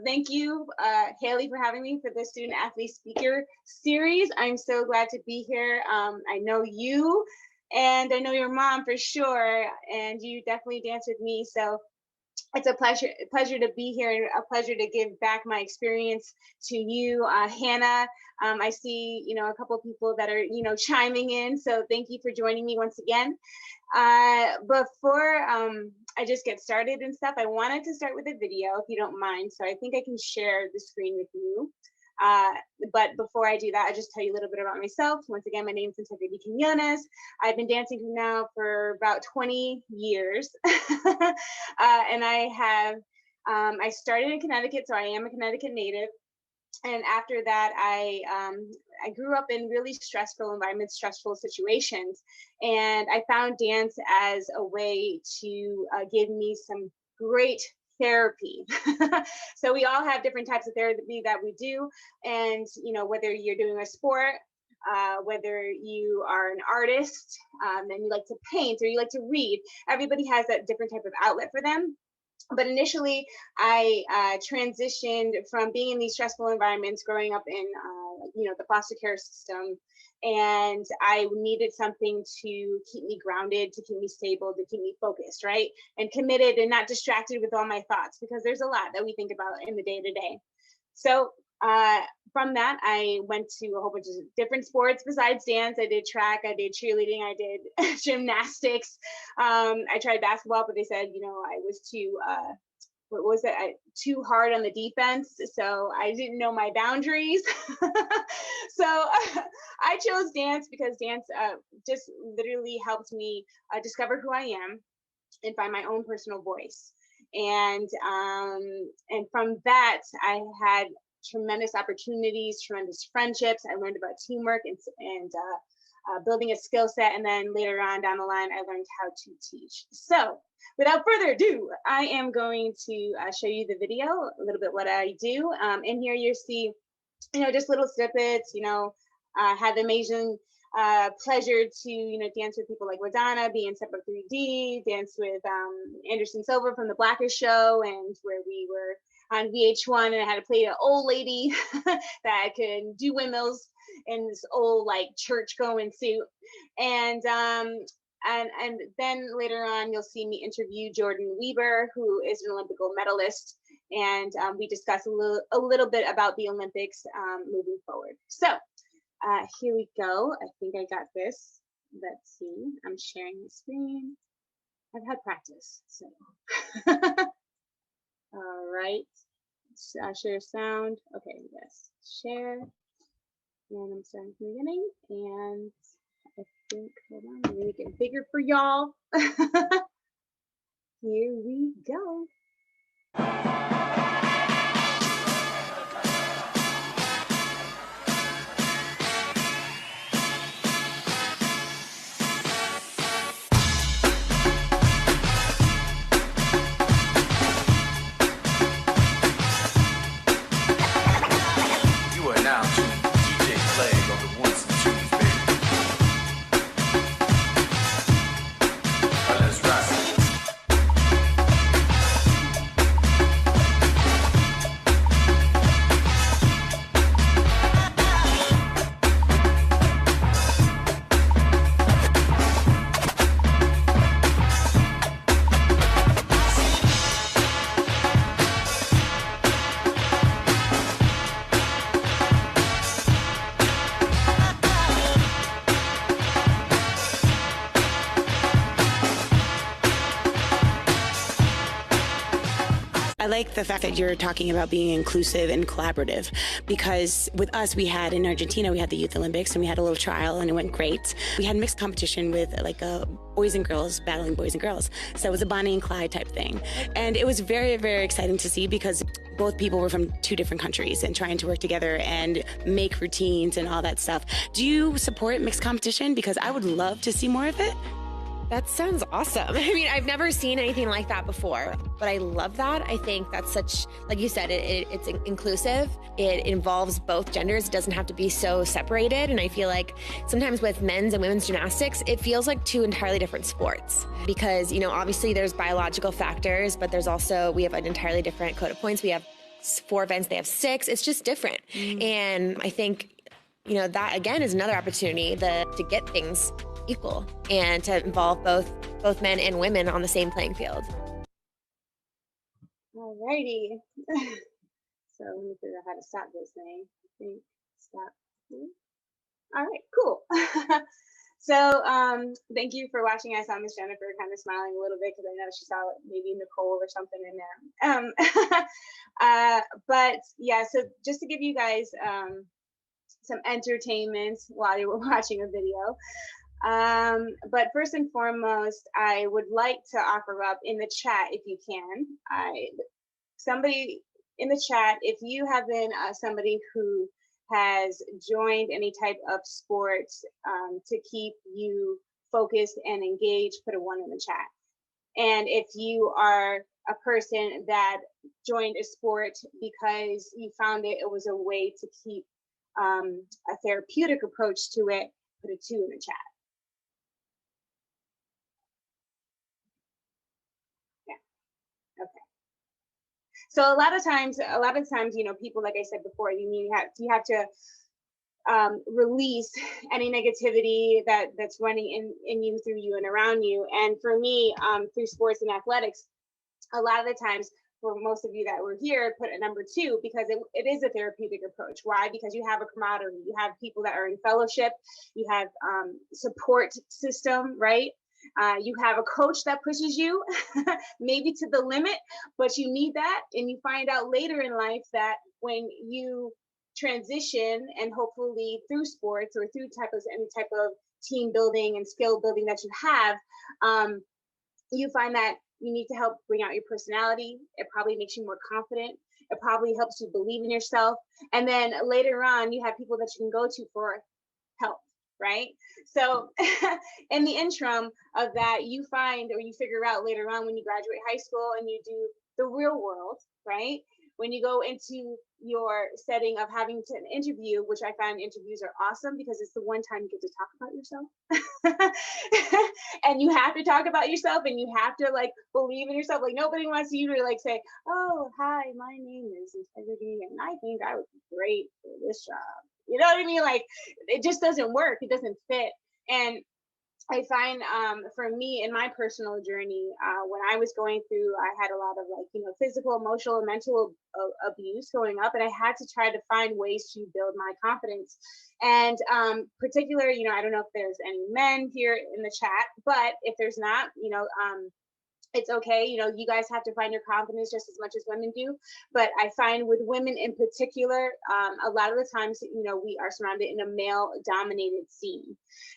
Thank you, Haley, for having me for the Student Athlete Speaker Series. I'm so glad to be here. I know you, and I know your mom for sure, and you definitely dance with me. So it's a pleasure to be here, and a pleasure to give back my experience to you, Hannah. I see, a couple of people that are, chiming in. So thank you for joining me once again. Before I just get started and stuff, I wanted to start with a video, if you don't mind. So I think I can share the screen with you. But before I do that, I'll just tell you a little bit about myself. Once again, my name is N'tegrity Quinones. I've been dancing now for about 20 years. And I started in Connecticut, so I am a Connecticut native. And after that, I grew up in really stressful environments, stressful situations. And I found dance as a way to give me some great therapy. So we all have different types of therapy that we do. And, whether you're doing a sport, whether you are an artist, and you like to paint or you like to read, everybody has that different type of outlet for them. But initially, I transitioned from being in these stressful environments, growing up in, the foster care system, and I needed something to keep me grounded, to keep me stable, to keep me focused, right? And committed and not distracted with all my thoughts, because there's a lot that we think about in the day-to-day. So from that, I went to a whole bunch of different sports besides dance. I did track, I did cheerleading, I did gymnastics. I tried basketball, but they said, I was too hard on the defense. So I didn't know my boundaries. So I chose dance because dance just literally helped me discover who I am and find my own personal voice. And from that, I had tremendous opportunities, tremendous friendships. I learned about teamwork and building a skill set. And then later on down the line, I learned how to teach. So without further ado, I am going to show you the video, a little bit what I do. In here you see, just little snippets. I had the amazing pleasure to, dance with people like Madonna, be in Step Up 3D, dance with Anderson Silva from the Blackest Show, and where we were on VH1, and I had to play an old lady that could do windmills in this old church going suit. And then later on, you'll see me interview Jordan Weber, who is an Olympic gold medalist. And we discuss a little bit about the Olympics moving forward. So here we go. I think I got this. Let's see. I'm sharing the screen. I've had practice, so. All right. Share sound. Okay, yes. Share. And I'm starting from the beginning. And I think, hold on, let me make it bigger for y'all. Here we go. I like the fact that you're talking about being inclusive and collaborative, because with us, we had in Argentina, we had the Youth Olympics and we had a little trial and it went great. We had mixed competition with boys and girls battling boys and girls. So it was a Bonnie and Clyde type thing. And it was very, very exciting to see because both people were from two different countries and trying to work together and make routines and all that stuff. Do you support mixed competition? Because I would love to see more of it. That sounds awesome. I mean, I've never seen anything like that before, but I love that. I think that's such, like you said, it's inclusive. It involves both genders. It doesn't have to be so separated. And I feel like sometimes with men's and women's gymnastics, it feels like two entirely different sports because, you know, obviously there's biological factors, but there's also, we have an entirely different code of points. We have 4 events, they have 6. It's just different. And I think, you know, that again is another opportunity to get things equal and to involve both men and women on the same playing field. Alrighty. So let me figure out how to stop this thing. I think stop. All right, cool. So thank you for watching. I saw Miss Jennifer kind of smiling a little bit because I know she saw maybe Nicole or something in there. But yeah, so just to give you guys some entertainment while you were watching a video. But first and foremost, I would like to offer up in the chat, if you can, somebody in the chat, if you have been somebody who has joined any type of sport to keep you focused and engaged, put a 1 in the chat. And if you are a person that joined a sport because you found it was a way to keep a therapeutic approach to it, put a 2 in the chat. So a lot of times, you know, people, like I said before, you have to release any negativity that's running in you, through you, and around you. And for me, through sports and athletics, a lot of the times, for most of you that were here, put a number 2 because it is a therapeutic approach. Why? Because you have a camaraderie, you have people that are in fellowship, you have support system, right? You have a coach that pushes you maybe to the limit, but you need that. And you find out later in life that when you transition, and hopefully through sports or through any type of team building and skill building that you have, you find that you need to help bring out your personality. It probably makes you more confident. It probably helps you believe in yourself. And then later on, you have people that you can go to for help. Right? So in the interim of that, you find, or you figure out later on when you graduate high school and you do the real world, right? When you go into your setting of having to an interview, which I find interviews are awesome because it's the one time you get to talk about yourself. And you have to talk about yourself and you have to like believe in yourself. Like nobody wants you to like say, oh, hi, my name is Integrity and I think I would be great for this job. You know what I mean? Like it just doesn't work. It doesn't fit. And I find for me in my personal journey, when I was going through, I had a lot of like, you know, physical, emotional, and mental abuse growing up. And I had to try to find ways to build my confidence. And particular, you know, I don't know if there's any men here in the chat, but if there's not, you know, it's okay. You know, you guys have to find your confidence just as much as women do. But I find with women in particular, a lot of the times, you know, we are surrounded in a male dominated scene.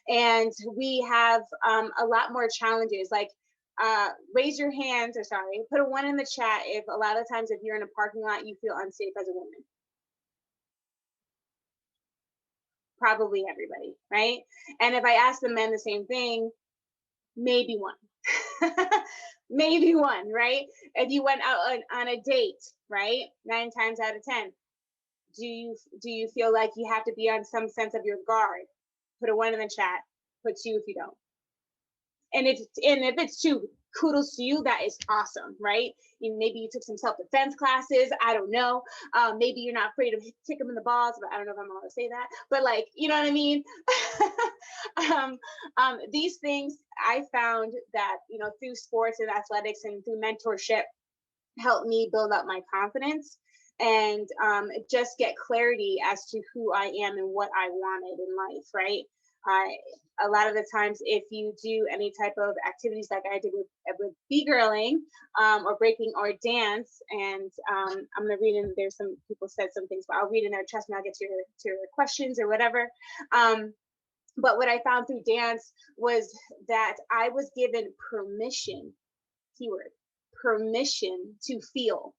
And we have a lot more challenges, like raise your hands, or sorry, put a 1 in the chat if a lot of times if you're in a parking lot, you feel unsafe as a woman. Probably everybody, right? And if I ask the men the same thing, maybe 1. Maybe 1, right? If you went out on a date, right? 9 times out of 10, do you feel like you have to be on some sense of your guard? Put a 1 in the chat. Put 2 if you don't. And if it's 2, kudos to you. That is awesome, right? Maybe you took some self-defense classes. I don't know. Maybe you're not afraid to kick them in the balls, but I don't know if I'm allowed to say that. But like, you know what I mean? These things I found that, you know, through sports and athletics and through mentorship helped me build up my confidence and just get clarity as to who I am and what I wanted in life, right? A lot of the times, if you do any type of activities like I did with B-girling or breaking or dance, and I'm going to read in, there's some people said some things, but I'll read in there, trust me, I'll get to your questions or whatever. But what I found through dance was that I was given permission, keyword, permission to feel.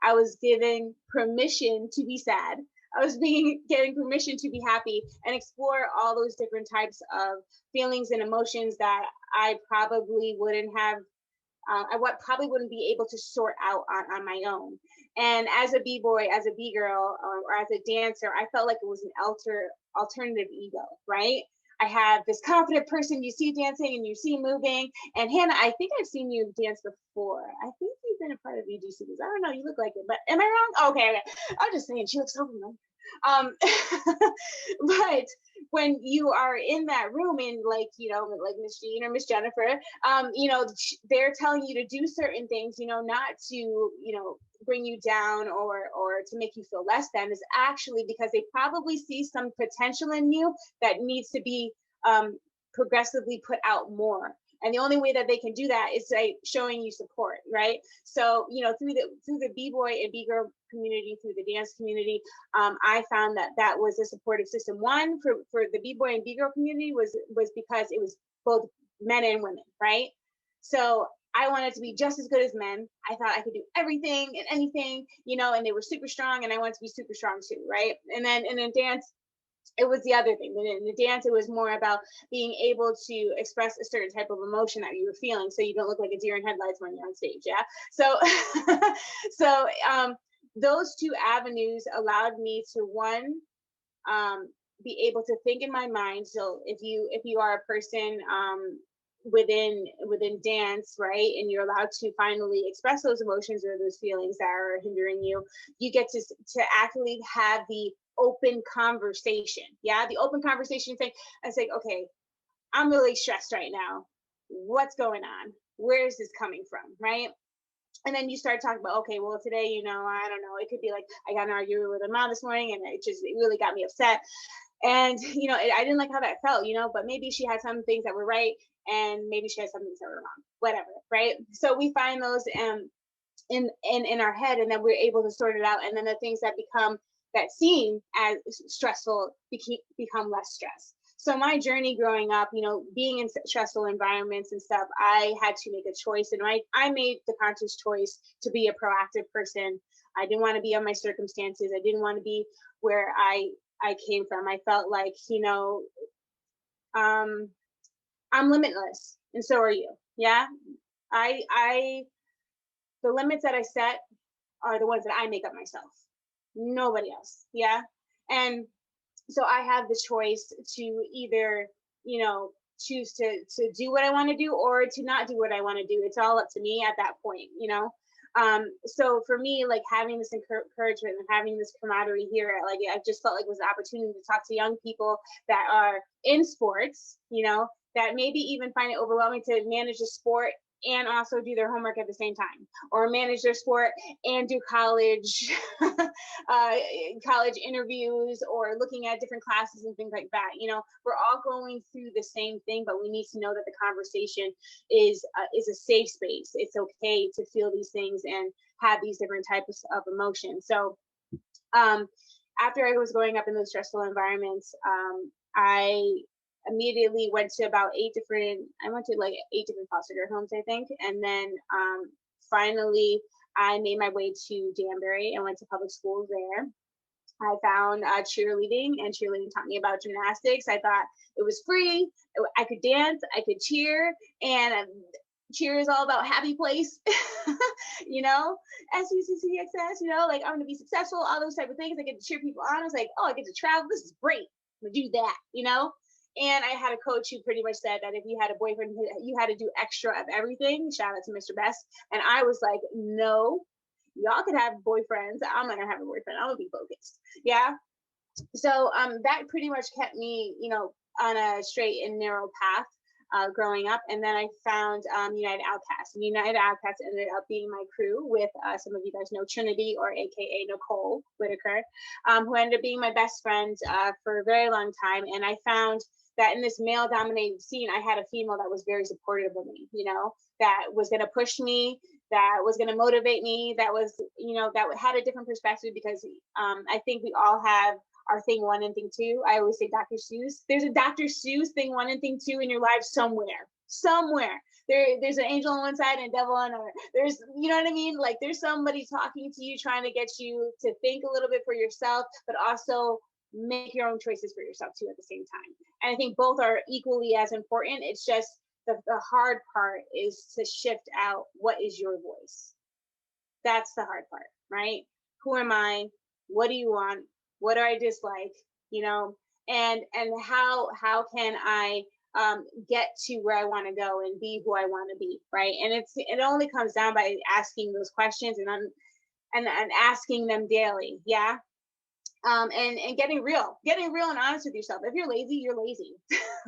I was given permission to be sad. I was getting permission to be happy and explore all those different types of feelings and emotions that I probably wouldn't have, probably wouldn't be able to sort out on my own. And as a B-boy, as a B-girl, or as a dancer, I felt like it was an alternative ego, right? I have this confident person you see dancing and you see moving. And Hannah, I think I've seen you dance before. I think you've been a part of UGC. I don't know, you look like it, but am I wrong? Okay, okay. I'm just saying, she looks so familiar. But when you are in that room and like, you know, like Miss Jean or Miss Jennifer, you know, they're telling you to do certain things, you know, not to, you know, bring you down or to make you feel less than, is actually because they probably see some potential in you that needs to be progressively put out more. And the only way that they can do that is by showing you support, right? So, you know, through the B-boy and B-girl community, through the dance community, I found that that was a supportive system. One, for the B-boy and B-girl community was because it was both men and women, right? So I wanted to be just as good as men. I thought I could do everything and anything, you know, and they were super strong and I wanted to be super strong too, right? And then dance, it was the other thing. In the dance, it was more about being able to express a certain type of emotion that you were feeling, so you don't look like a deer in headlights when you're on stage. Yeah. So, those two avenues allowed me to, one, be able to think in my mind. So if you are a person within dance, right, and you're allowed to finally express those emotions or those feelings that are hindering you, you get to actually have the open conversation. Yeah, the open conversation thing. I say, okay, I'm really stressed right now. What's going on? Where is this coming from? Right. And then you start talking about, okay, well, today, you know, I don't know, it could be like, I got in an argument with a mom this morning and it really got me upset. And, you know, I didn't like how that felt, you know, but maybe she had some things that were right and maybe she had some things that were wrong, whatever. Right. So we find those in our head, and then we're able to sort it out. And then the things that seem as stressful become less stress. So my journey growing up, you know, being in stressful environments and stuff, I had to make a choice, and I made the conscious choice to be a proactive person. I didn't want to be on my circumstances. I didn't want to be where I came from. I felt like, you know, I'm limitless, and so are you. Yeah, the limits that I set are the ones that I make up myself. Nobody else. Yeah. And so I have the choice to either, you know, choose to do what I want to do or to not do what I want to do. It's all up to me at that point, you know. So for me, like, having this encouragement and having this camaraderie here, like, I just felt like it was an opportunity to talk to young people that are in sports, you know, that maybe even find it overwhelming to manage a sport and also do their homework at the same time, or manage their sport and do college college interviews, or looking at different classes and things like that. You know, we're all going through the same thing, but we need to know that the conversation is a safe space. It's okay to feel these things and have these different types of emotions. So after I was growing up in those stressful environments, I immediately went to like 8 different foster care homes, I think. And then finally, I made my way to Danbury and went to public schools there. I found cheerleading, and cheerleading taught me about gymnastics. I thought it was free. I could dance, I could cheer, and cheer is all about happy place, you know, SUCCXS, you know, like, I'm going to be successful, all those type of things. I get to cheer people on. I was like, oh, I get to travel. This is great. I'm going to do that, you know. And I had a coach who pretty much said that if you had a boyfriend, you had to do extra of everything. Shout out to Mr. Best. And I was like, no, y'all could have boyfriends. I'm going to have a boyfriend. I'm going to be focused. Yeah. So that pretty much kept me, you know, on a straight and narrow path growing up. And then I found United Outcasts. And United Outcasts ended up being my crew with some of you guys know Trinity, or AKA Nicole Whitaker, who ended up being my best friend for a very long time. And I found that in this male dominated scene, I had a female that was very supportive of me, you know, that was going to push me, that was going to motivate me, that was, you know, that had a different perspective, because I think we all have our thing 1 and thing 2. I always say Dr. Seuss. There's a Dr. Seuss thing 1 and thing 2 in your life somewhere. There's an angel on one side and a devil on another. There's, you know what I mean? Like, there's somebody talking to you, trying to get you to think a little bit for yourself, but also make your own choices for yourself too at the same time. And I think both are equally as important. It's just the hard part is to shift out, what is your voice? That's the hard part, right? Who am I? What do you want? What do I dislike? You know, and how can I get to where I want to go and be who I want to be, right? And it only comes down by asking those questions and asking them daily, yeah. And getting real and honest with yourself. If you're lazy, you're lazy.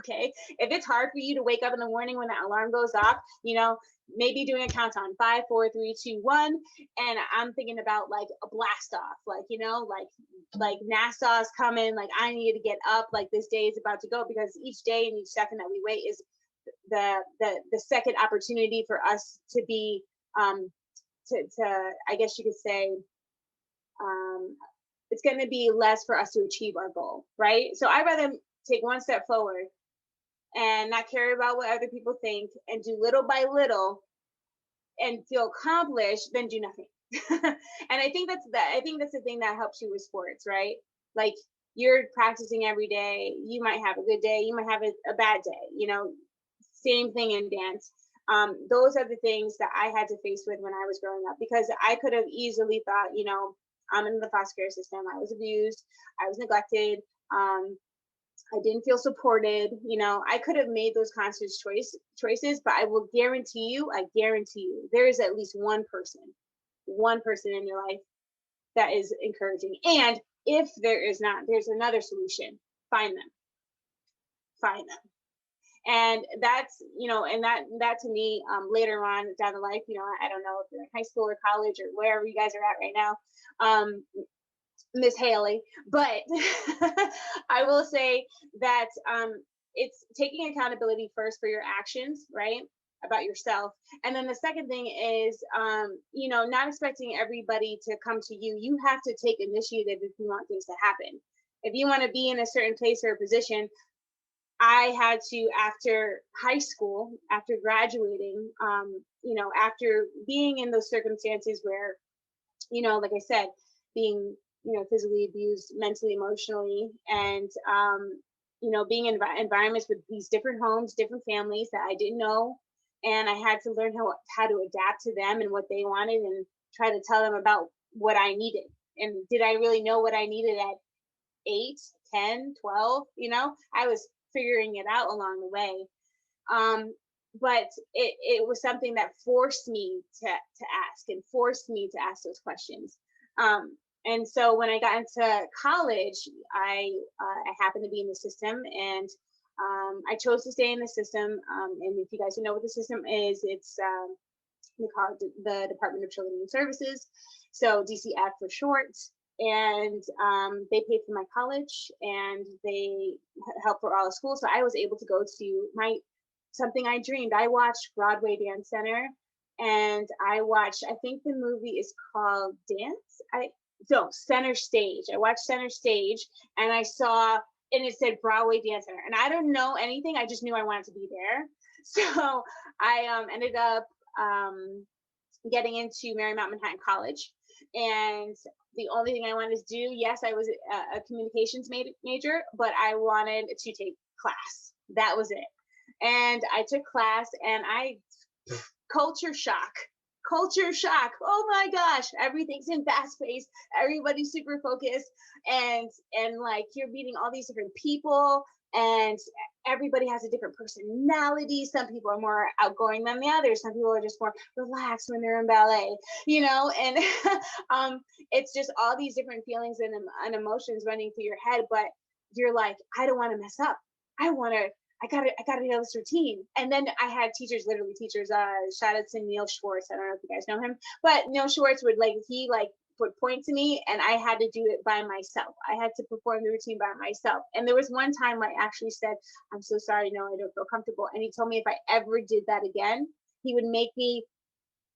Okay. If it's hard for you to wake up in the morning when that alarm goes off, you know, maybe doing a countdown, 5, 4, 3, 2, 1. And I'm thinking about like a blast off, like, you know, like NASA's coming, like I need to get up, like this day is about to go, because each day and each second that we wait is the second opportunity for us to be, to I guess you could say, it's going to be less for us to achieve our goal, right? So I'd rather take one step forward and not care about what other people think and do little by little and feel accomplished than do nothing. And I think that's the thing that helps you with sports, right? Like you're practicing every day. You might have a good day. You might have a bad day, you know, same thing in dance. Those are the things that I had to face with when I was growing up, because I could have easily thought, you know, I'm in the foster care system. I was abused. I was neglected. I didn't feel supported. You know, I could have made those conscious choices, but I will guarantee you, there is at least one person in your life that is encouraging. And if there is not, there's another solution. Find them. And that's, you know, and that to me, later on down the life, you know, I don't know if you're in high school or college or wherever you guys are at right now, Miss Haley, but I will say that it's taking accountability first for your actions, right? About yourself. And then the second thing is, you know, not expecting everybody to come to you. You have to take initiative if you want things to happen. If you want to be in a certain place or a position, I had to, after high school, after graduating, you know, after being in those circumstances where, you know, like I said, being, you know, physically abused, mentally, emotionally, and, you know, being in environments with these different homes, different families that I didn't know. And I had to learn how to adapt to them and what they wanted and try to tell them about what I needed. And did I really know what I needed at 8, 10, 12? You know, I was figuring it out along the way. But it was something that forced me to ask and forced me to ask those questions. And so when I got into college, I happened to be in the system, and I chose to stay in the system. And if you guys don't know what the system is, it's we call it the Department of Children and Services, so DCF for short. And they paid for my college, and they helped for all the schools. So I was able to go to something I dreamed. I watched Broadway Dance Center, and I think the movie is called Center Stage. I watched Center Stage, and I saw, and it said Broadway Dance Center. And I don't know anything. I just knew I wanted to be there. So I ended up getting into Marymount Manhattan College. And the only thing I wanted to do, yes, I was a communications major, but I wanted to take class. That was it. And I took class, and culture shock. Oh my gosh, everything's in fast pace. Everybody's super focused, and like you're meeting all these different people, and everybody has a different personality. Some people are more outgoing than the others. Some people are just more relaxed when they're in ballet, you know, and it's just all these different feelings and emotions running through your head. But you're like, I don't want to mess up. I gotta know this routine. And then I had literally teachers, shout out to Neil Schwartz. I don't know if you guys know him, but Neil Schwartz would point to me, and I had to do it by myself. I had to perform the routine by myself. And there was one time where I actually said, I'm so sorry, no, I don't feel comfortable. And he told me if I ever did that again, he would make me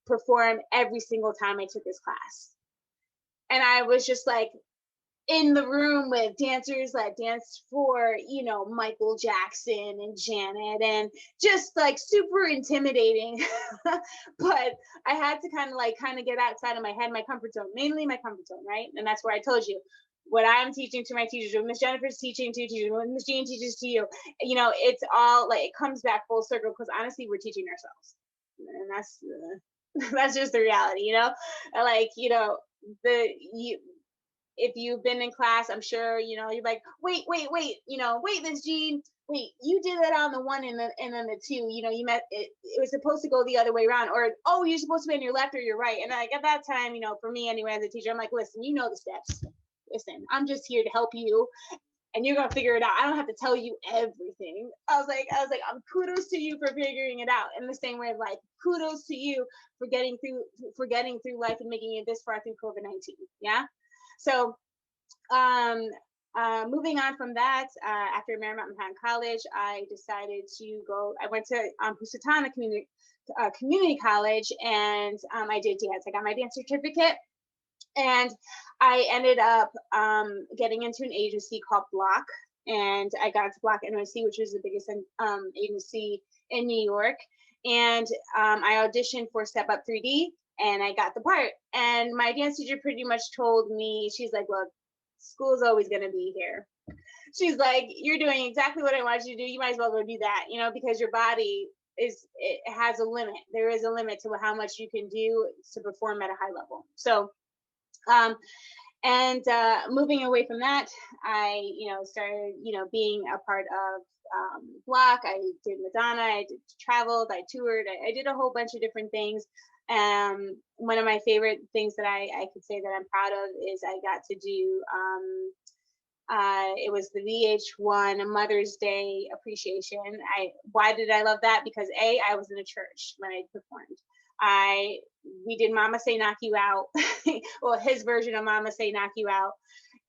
perform every single time I took his class. And I was just like, in the room with dancers that danced for, you know, Michael Jackson and Janet, and just like super intimidating. But I had to kind of get outside of my head, my comfort zone, mainly my comfort zone, right? And that's where I told you, what I'm teaching to my teachers, what Miss Jennifer's teaching to teachers, what Miss Jean teaches to you, you know, it's all like, it comes back full circle, because honestly, we're teaching ourselves. And that's just the reality, you know? Like, you know, if you've been in class, I'm sure, you know, you're like, wait, you know, wait, Miss Jean, wait, you did that on the one and then the two, you know, you met it, it was supposed to go the other way around, or, oh, you're supposed to be on your left or your right. And like at that time, you know, for me anyway, as a teacher, I'm like, listen, you know the steps. Listen, I'm just here to help you, and you're gonna figure it out. I don't have to tell you everything. I was like, kudos to you for figuring it out. In the same way of like, kudos to you for getting through life and making it this far through COVID-19. Yeah. So moving on from that, after Marymount Manhattan College, I decided to go. I went to Housatonic Community College, and I did dance. I got my dance certificate, and I ended up getting into an agency called Block, and I got to Block NYC, which was the biggest agency in New York. And I auditioned for Step Up 3D, and I got the part. And my dance teacher pretty much told me, she's like, look, school's always going to be here. She's like, you're doing exactly what I want you to do. You might as well go do that, you know, because your body it has a limit. There is a limit to how much you can do to perform at a high level. So, moving away from that, I, you know, started, you know, being a part of Block. I did Madonna, I traveled, I toured, I did a whole bunch of different things. One of my favorite things that I could say that I'm proud of is I got to do, it was the VH1 Mother's Day appreciation. Why did I love that? Because I was in a church when I performed. We did Mama Say Knock You Out, well, his version of Mama Say Knock You Out.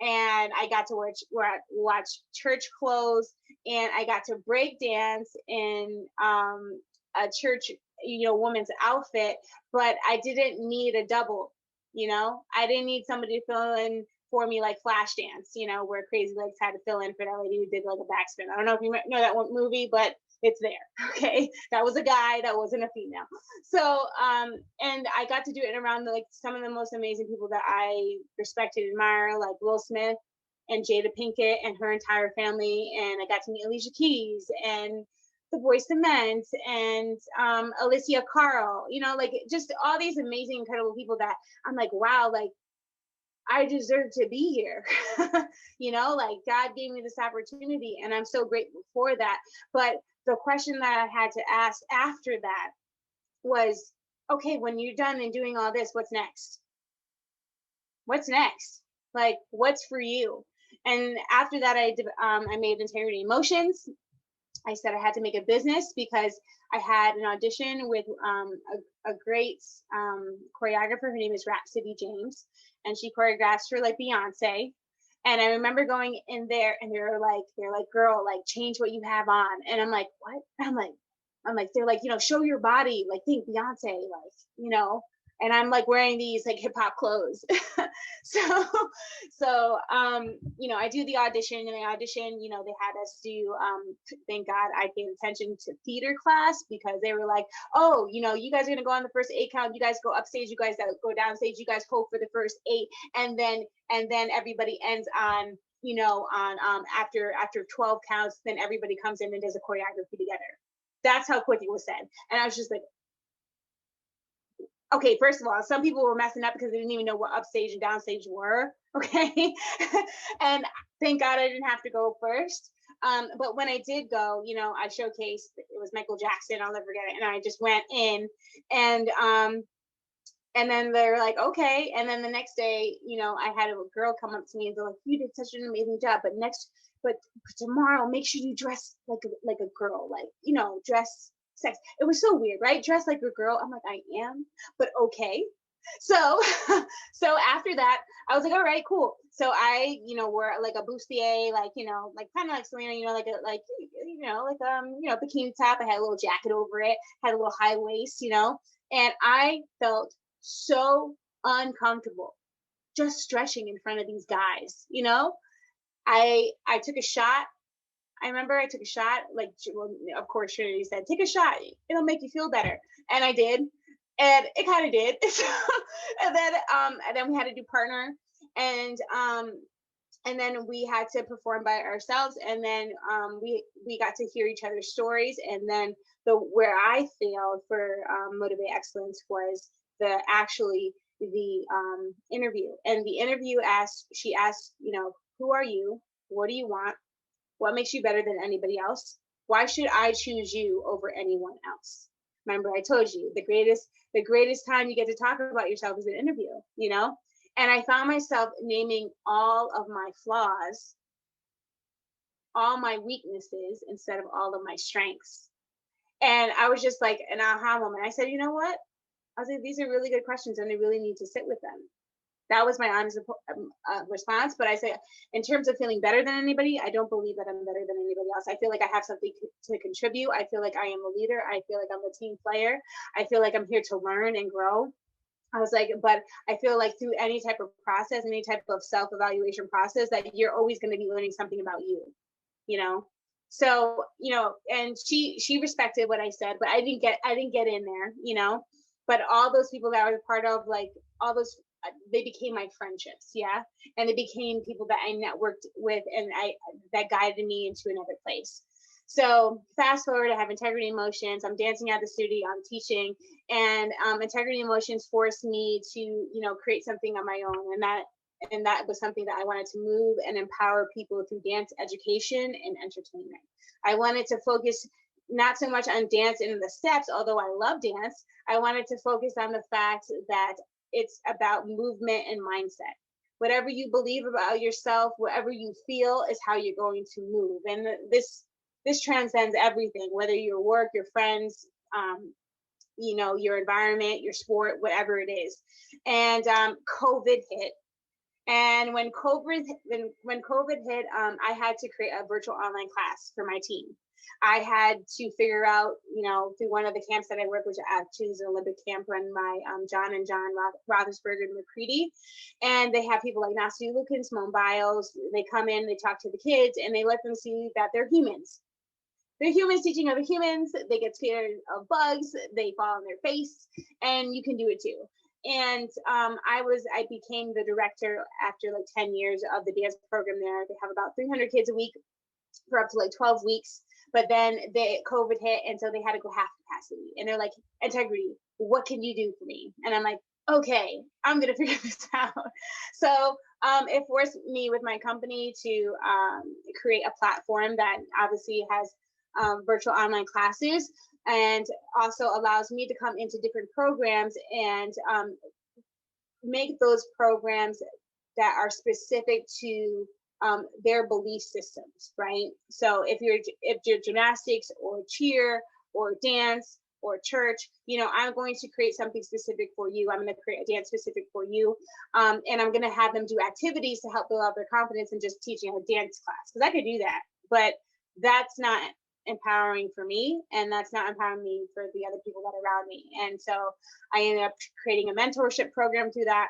And I got to watch church clothes, and I got to break dance in a church, you know, woman's outfit, but I didn't need a double, you know, I didn't need somebody to fill in for me like Flashdance, you know, where Crazy Legs had to fill in for that lady who did like a backspin. I don't know if you know that one movie, but it's there. Okay. That was a guy, that wasn't a female. So, and I got to do it around like some of the most amazing people that I respect and admire, like Will Smith and Jada Pinkett and her entire family. And I got to meet Alicia Keys and the Boyz II Men and Alicia Carl, you know, like just all these amazing, incredible people that I'm like, wow, like I deserve to be here. You know, like God gave me this opportunity, and I'm so grateful for that. But the question that I had to ask after that was, okay, when you're done and doing all this, what's next? What's next? Like, what's for you? And after that, I made Integrity Emotions. I said I had to make a business because I had an audition with a great choreographer. Her name is Rhapsody James, and she choreographs for like Beyonce. And I remember going in there, and they're like, girl, like change what you have on. And I'm like, what? I'm like, they're like, you know, show your body, like think Beyonce, like, you know. And I'm like wearing these like hip hop clothes. So, you know, I do the audition, and the audition, you know, they had us do, thank God I paid attention to theater class, because they were like, oh, you know, you guys are going to go on the first 8 count. You guys go upstage, you guys go downstage, you guys hold for the first 8. And then everybody ends on, you know, on, after 12 counts, then everybody comes in and does a choreography together. That's how quick it was said. And I was just like, okay, first of all, some people were messing up because they didn't even know what upstage and downstage were. Okay. And thank God I didn't have to go first. But when I did go, you know, I showcased, it was Michael Jackson, I'll never forget it. And I just went in, and then they're like, okay. And then the next day, you know, I had a girl come up to me and they're like, you did such an amazing job, but tomorrow, make sure you dress like a girl, like, you know, dress sex. It was so weird, right? Dress like a girl. I'm like, I am, but okay. So after that, I was like, all right, cool. So I, you know, wore like a bustier, like, you know, like kind of like Selena, you know, like bikini top. I had a little jacket over it, had a little high waist, you know, and I felt so uncomfortable just stretching in front of these guys, you know. I took a shot. I remember I took a shot, like, well, of course, Trinity said, take a shot, it'll make you feel better. And I did, and it kind of did. And then we had to do partner. And and then we had to perform by ourselves, and then we got to hear each other's stories. And then where I failed for Motivate Excellence was the interview. And the interview she asked, who are you, what do you want, what makes you better than anybody else, why should I choose you over anyone else? Remember, I told you the greatest time you get to talk about yourself is an interview, and I found myself naming all of my flaws, all my weaknesses, instead of all of my strengths. And I was just like an aha moment. I said, you know what? I was like, these are really good questions and I really need to sit with them. That was my honest response. But I say, in terms of feeling better than anybody, I don't believe that I'm better than anybody else. I feel like I have something to contribute. I feel like I am a leader. I feel like I'm a team player. I feel like I'm here to learn and grow. I was like, but I feel like through any type of process, any type of self-evaluation process, that you're always going to be learning something about you. So, and she respected what I said, but I didn't get in there. But all those people that I was a part of, like all those, they became my friendships. Yeah. And they became people that I networked with, and that guided me into another place. So fast forward, I have Integrity Emotions. I'm dancing at the studio, I'm teaching, and Integrity Emotions forced me to, create something on my own. And that was something that I wanted to move and empower people through dance education and entertainment. I wanted to focus not so much on dance and the steps, although I love dance. I wanted to focus on the fact that it's about movement and mindset. Whatever you believe about yourself, whatever you feel is how you're going to move. And this transcends everything, whether your work, your friends, your environment, your sport, whatever it is. And COVID hit. And when COVID hit, I had to create a virtual online class for my team. I had to figure out, through one of the camps that I work with, actually is an Olympic camp run by John Rothersberger and McCready. And they have people like Nasty Lukin, Simone Biles. They come in, they talk to the kids, and they let them see that they're humans. They're humans teaching other humans. They get scared of bugs. They fall on their face, and you can do it too. And I became the director after like 10 years of the dance program there. They have about 300 kids a week for up to like 12 weeks. But then COVID hit, and so they had to go half capacity. And they're like, Integrity, what can you do for me? And I'm like, okay, I'm gonna figure this out. So it forced me with my company to create a platform that obviously has virtual online classes, and also allows me to come into different programs and make those programs that are specific to their belief systems, right? So if you're gymnastics or cheer or dance or church, I'm going to create something specific for you. I'm going to create a dance specific for you, and I'm going to have them do activities to help build up their confidence in just teaching a dance class, because I could do that, but that's not empowering for me, and that's not empowering me for the other people that are around me. And so I ended up creating a mentorship program through that.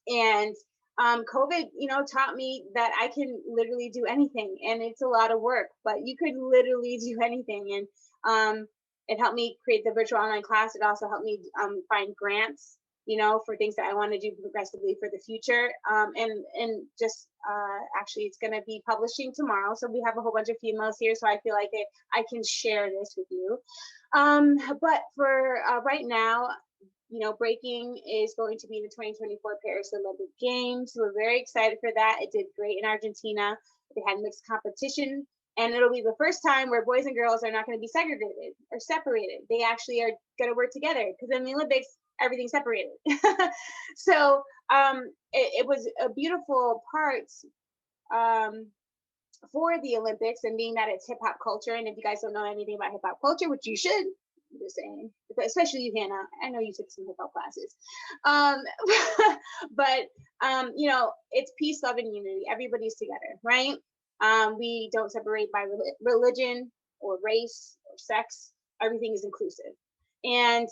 And COVID, taught me that I can literally do anything, and it's a lot of work, but you could literally do anything. And it helped me create the virtual online class. It also helped me find grants, for things that I want to do progressively for the future. And just actually, it's going to be publishing tomorrow. So we have a whole bunch of females here, so I feel like I can share this with you. But for right now, breaking is going to be the 2024 Paris Olympic Games. We're very excited for that. It did great in Argentina. They had mixed competition, and it'll be the first time where boys and girls are not going to be segregated or separated. They actually are going to work together, because in the Olympics, everything's separated. So it was a beautiful part for the Olympics, and being that it's hip hop culture. And if you guys don't know anything about hip hop culture, which you should, I'm just saying, especially you, Hannah. I know you took some hip hop classes. But it's peace, love, and unity. Everybody's together, right? We don't separate by religion or race or sex. Everything is inclusive. And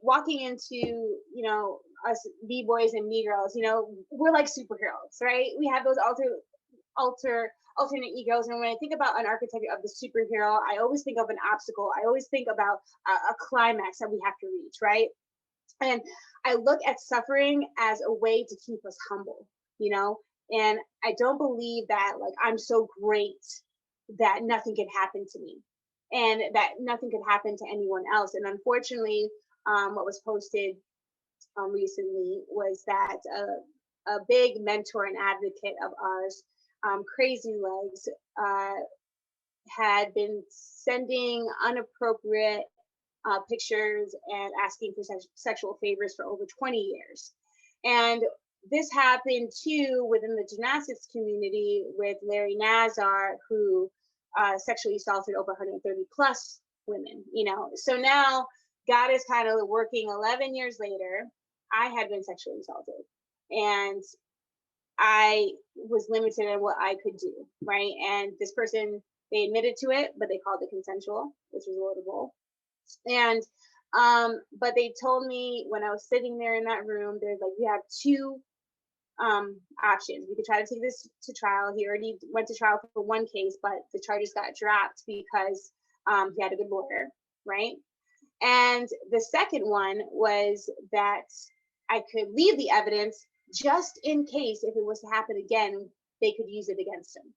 walking into us B-boys and B-girls, we're like superheroes, right? We have those alternate egos. And when I think about an archetype of the superhero, I always think of an obstacle. I always think about a climax that we have to reach, right? And I look at suffering as a way to keep us humble. And I don't believe that, like, I'm so great that nothing could happen to me and that nothing could happen to anyone else. And unfortunately, what was posted recently was that a big mentor and advocate of ours, Crazy Legs, had been sending inappropriate pictures and asking for sexual favors for over 20 years. And this happened too within the gymnastics community with Larry Nassar, who sexually assaulted over 130 plus women, you know. So now God is kind of working 11 years later. I had been sexually assaulted and I was limited in what I could do, right? And this person, they admitted to it, but they called it consensual, which was laudable. And but they told me when I was sitting there in that room, there's like, you have two options. We could try to take this to trial. He already went to trial for one case, but the charges got dropped because he had a good lawyer, right? And the second one was that I could leave the evidence just in case if it was to happen again, they could use it against him.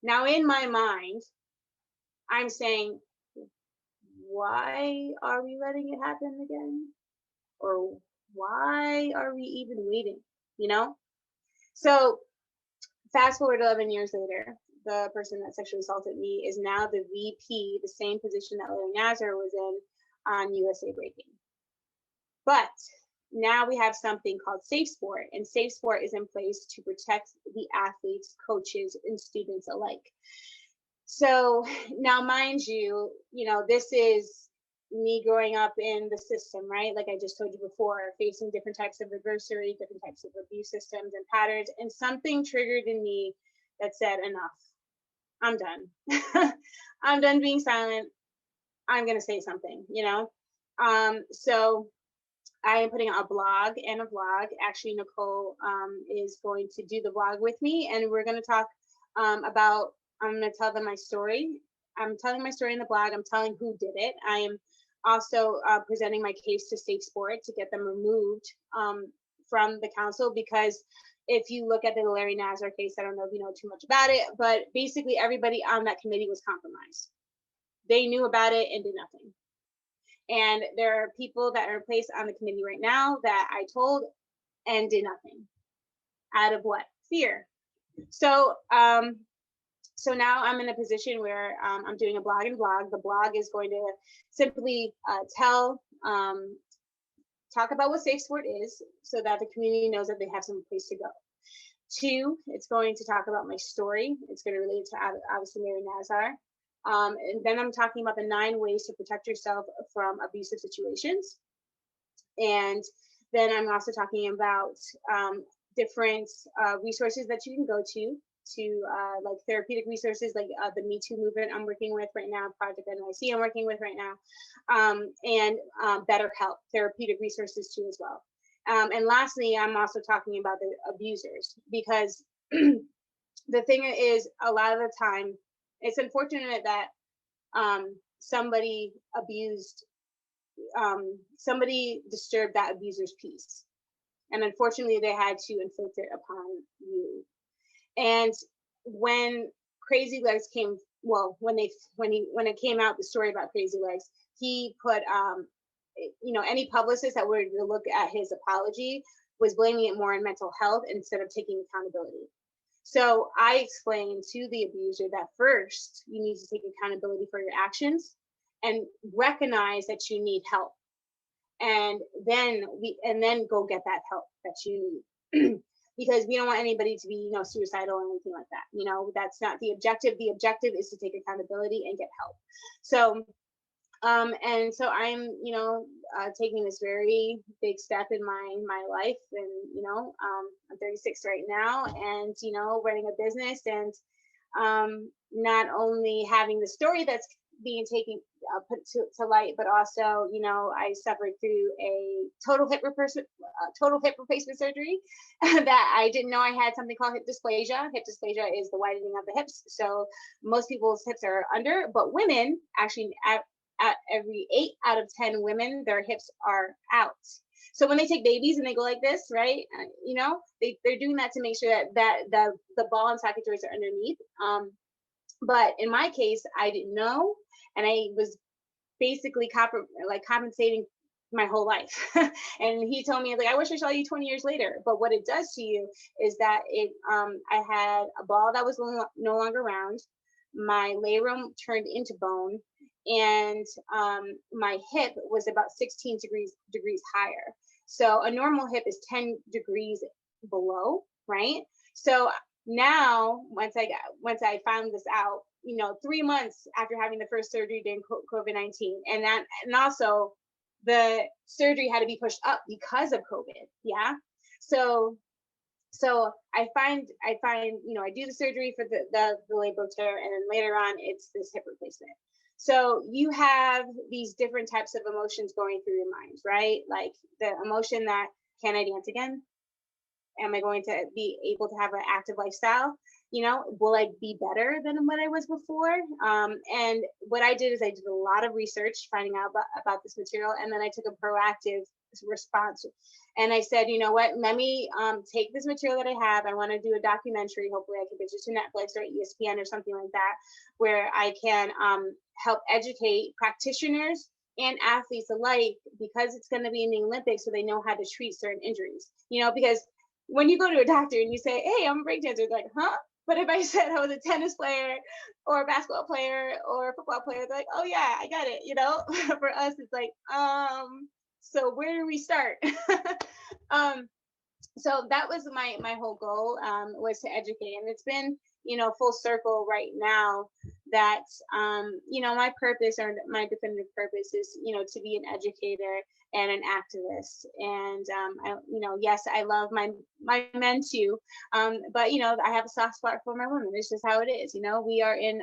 Now, in my mind, I'm saying, why are we letting it happen again? Or why are we even waiting? You know? So fast forward 11 years later, the person that sexually assaulted me is now the VP, the same position that Larry Nassar was in on USA Breaking. But now we have something called Safe Sport, and Safe Sport is in place to protect the athletes, coaches, and students alike. So now, mind you, you know, this is me growing up in the system, right? Like I just told you before, facing different types of adversity, different types of abuse systems and patterns, and something triggered in me that said, enough, I'm done. I'm done being silent. I'm going to say something, you know? So I am putting out a blog and a vlog. Actually, Nicole is going to do the vlog with me, and we're going to talk about, I'm going to tell them my story. I'm telling my story in the blog. I'm telling who did it. I am also presenting my case to Safe Sport to get them removed from the council, because if you look at the Larry Nassar case, I don't know if you know too much about it, but basically everybody on that committee was compromised. They knew about it and did nothing. And there are people that are in place on the committee right now that I told and did nothing. Out of what? Fear. So so now I'm in a position where I'm doing a blog and vlog. The blog is going to simply talk about what Safe Sport is so that the community knows that they have some place to go. 2, it's going to talk about my story. It's going to relate to obviously Larry Nassar. And then I'm talking about the 9 ways to protect yourself from abusive situations. And then I'm also talking about different resources that you can go to like therapeutic resources, like the Me Too movement I'm working with right now, Project NYC I'm working with right now, and BetterHelp, therapeutic resources too as well. And lastly, I'm also talking about the abusers, because the thing is, a lot of the time, it's unfortunate that somebody disturbed that abuser's peace. And unfortunately, they had to inflict it upon you. And when Crazy Legs came, well, when it came out, the story about Crazy Legs, he put, you know, any publicist that were to look at his apology was blaming it more on mental health instead of taking accountability. So I explained to the abuser that first you need to take accountability for your actions and recognize that you need help, and then go get that help that you need. Because we don't want anybody to be, you know, suicidal or anything like that. You know, that's not the objective. The objective is to take accountability and get help. So, and so I'm, you know, taking this very big step in my life, and you know, I'm 36 right now, and you know, running a business, and not only having the story that's being put to light, but also, you know, I suffered through a total hip replacement surgery that I didn't know I had something called hip dysplasia. Hip dysplasia is the widening of the hips. So most people's hips are under, but women actually every 8 out of 10 women, their hips are out. So when they take babies and they go like this, right? You know, they're doing that to make sure that the ball and socket joints are underneath. But in my case, I didn't know, and I was basically compensating my whole life. And he told me, like, I wish I saw you 20 years later. But what it does to you is that I had a ball that was no longer round. My labrum turned into bone, and my hip was about 16 degrees higher. So a normal hip is 10 degrees below, right? So now, once I found this out, 3 months after having the first surgery during COVID-19, and also the surgery had to be pushed up because of COVID. Yeah. So I find, I do the surgery for the labral tear, and then later on it's this hip replacement. So you have these different types of emotions going through your mind, right? Like the emotion that, can I dance again? Am I going to be able to have an active lifestyle? Will I be better than what I was before? And what I did is I did a lot of research finding out about this material, and then I took a proactive response. And I said, you know what, let me take this material that I have. I want to do a documentary. Hopefully I can pitch it to Netflix or ESPN or something like that, where I can help educate practitioners and athletes alike, because it's going to be in the Olympics, so they know how to treat certain injuries. Because when you go to a doctor and you say, hey, I'm a breakdancer, they're like, huh? But if I said I was a tennis player or a basketball player or a football player, they're like, oh yeah, I got it. For us, it's like, so where do we start? So that was my whole goal, was to educate. And it's been, full circle right now that, my purpose, or my definitive purpose, is, to be an educator and an activist. And, yes, I love my men too. But, I have a soft spot for my women. It's just how it is. We are in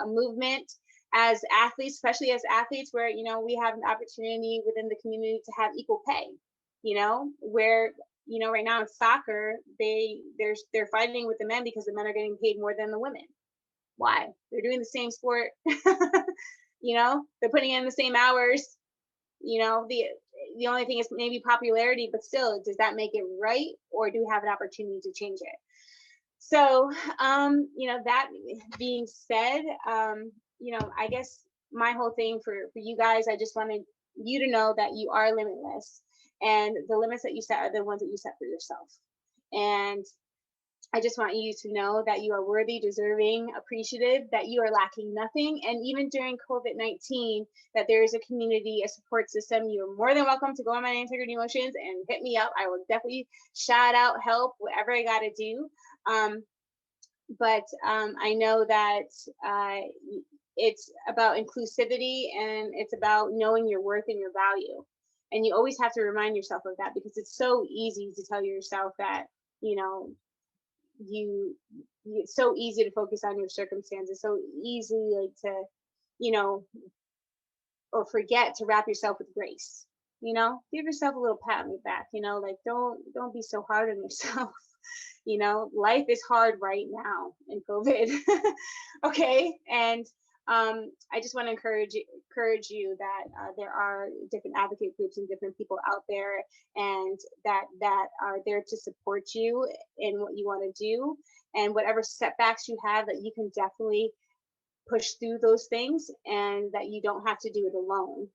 a movement as athletes, especially as athletes, where, we have an opportunity within the community to have equal pay, where, right now in soccer, they're fighting with the men because the men are getting paid more than the women. Why? They're doing the same sport. They're putting in the same hours. The only thing is maybe popularity, but still, does that make it right, or do we have an opportunity to change it? So, that being said, I guess my whole thing for you guys, I just wanted you to know that you are limitless, and the limits that you set are the ones that you set for yourself. And I just want you to know that you are worthy, deserving, appreciative, that you are lacking nothing. And even during COVID-19, that there is a community, a support system. You're more than welcome to go on my N'tegrity Emotions and hit me up. I will definitely shout out, help, whatever I got to do. But I know that it's about inclusivity, and it's about knowing your worth and your value. And you always have to remind yourself of that, because it's so easy to tell yourself that, it's so easy to focus on your circumstances, so easy to, or forget to wrap yourself with grace. Give yourself a little pat on the back, like don't be so hard on yourself. Life is hard right now in COVID. Okay. And I just want to encourage you that there are different advocate groups and different people out there, and that are there to support you in what you want to do, and whatever setbacks you have, that you can definitely push through those things, and that you don't have to do it alone.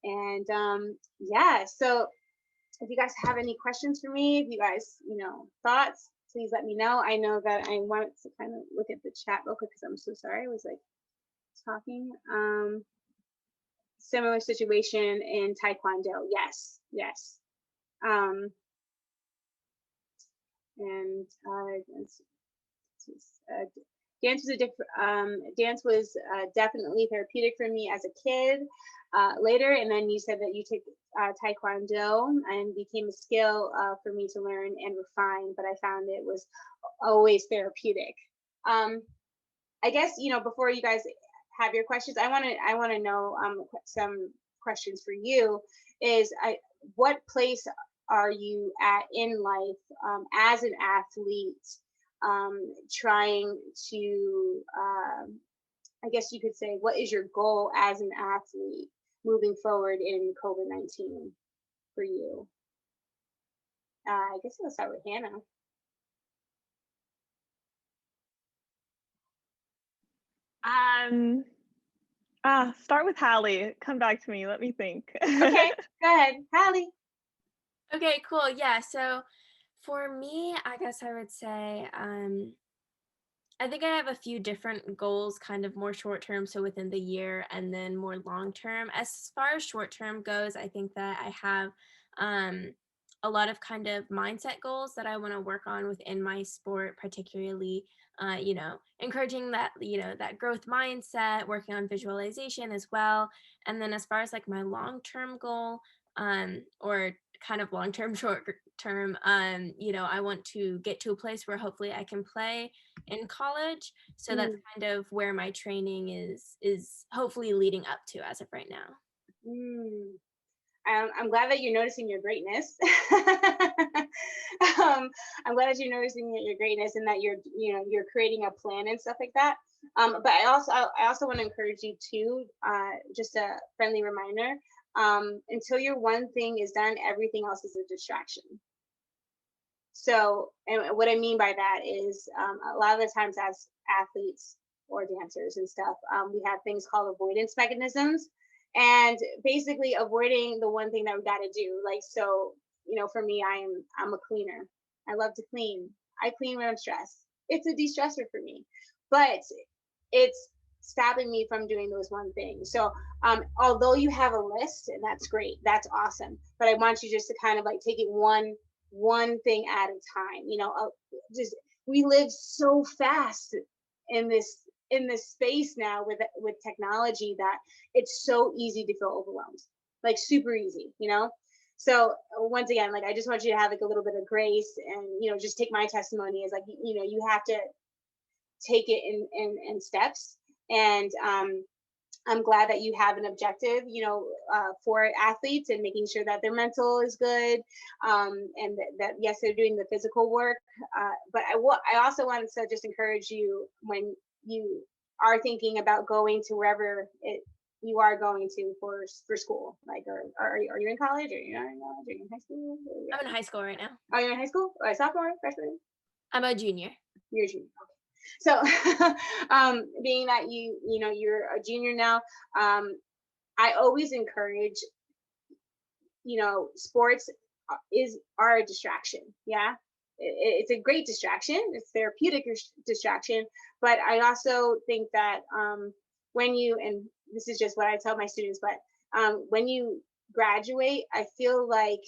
And yeah, so if you guys have any questions for me, if you guys, thoughts, please let me know. I know that I wanted to kind of look at the chat real quick, because I'm so sorry. I was like talking. Similar situation in Taekwondo. Yes. And dance was definitely therapeutic for me as a kid. Later, and then you said that you took Taekwondo and became a skill for me to learn and refine, but I found it was always therapeutic. I guess, before you guys have your questions, I want to know some questions for you. Is what place are you at in life as an athlete, trying to, I guess you could say, what is your goal as an athlete? moving forward in COVID-19 for you? I guess I'll start with Hannah. Start with Hallie. Come back to me. Let me think. Okay, go ahead, Hallie. Okay, cool. Yeah. So for me, I guess I would say, I think I have a few different goals, kind of more short term, so within the year, and then more long term. As far as short term goes, I think that I have a lot of kind of mindset goals that I want to work on within my sport, particularly, encouraging that, that growth mindset, working on visualization as well. And then as far as like my long term goal, or kind of long term, short term, I want to get to a place where hopefully I can play in college. So that's kind of where my training is hopefully leading up to as of right now. I'm glad that you're noticing your greatness. I'm glad that you're noticing your greatness and that you're creating a plan and stuff like that. But I also want to encourage you too, just a friendly reminder, until your one thing is done, everything else is a distraction. So, and what I mean by that is, a lot of the times as athletes or dancers and stuff, we have things called avoidance mechanisms, and basically avoiding the one thing that we got to do. Like, so, for me, I'm a cleaner. I love to clean. I clean when I'm stressed. It's a de-stressor for me, but it's stopping me from doing those one thing. So, although you have a list, and that's great, that's awesome, but I want you just to kind of like take it one thing at a time. Just, we live so fast in this space now with technology that it's so easy to feel overwhelmed, like super easy. So once again, like, I just want you to have like a little bit of grace, and just take my testimony as like, you have to take it in steps. And I'm glad that you have an objective, for athletes, and making sure that their mental is good, and that yes, they're doing the physical work. But I also wanted to just encourage you, when you are thinking about going to wherever you are going to for school, like, are you in college, or you're not in college, or you're in high school? I'm in high school right now. Oh, you're in high school? Or sophomore, freshman? I'm a junior. You're a junior. Okay. So, being that you're a junior now, I always encourage, sports are a distraction. Yeah, it's a great distraction. It's therapeutic distraction. But I also think that and this is just what I tell my students, but when you graduate, I feel like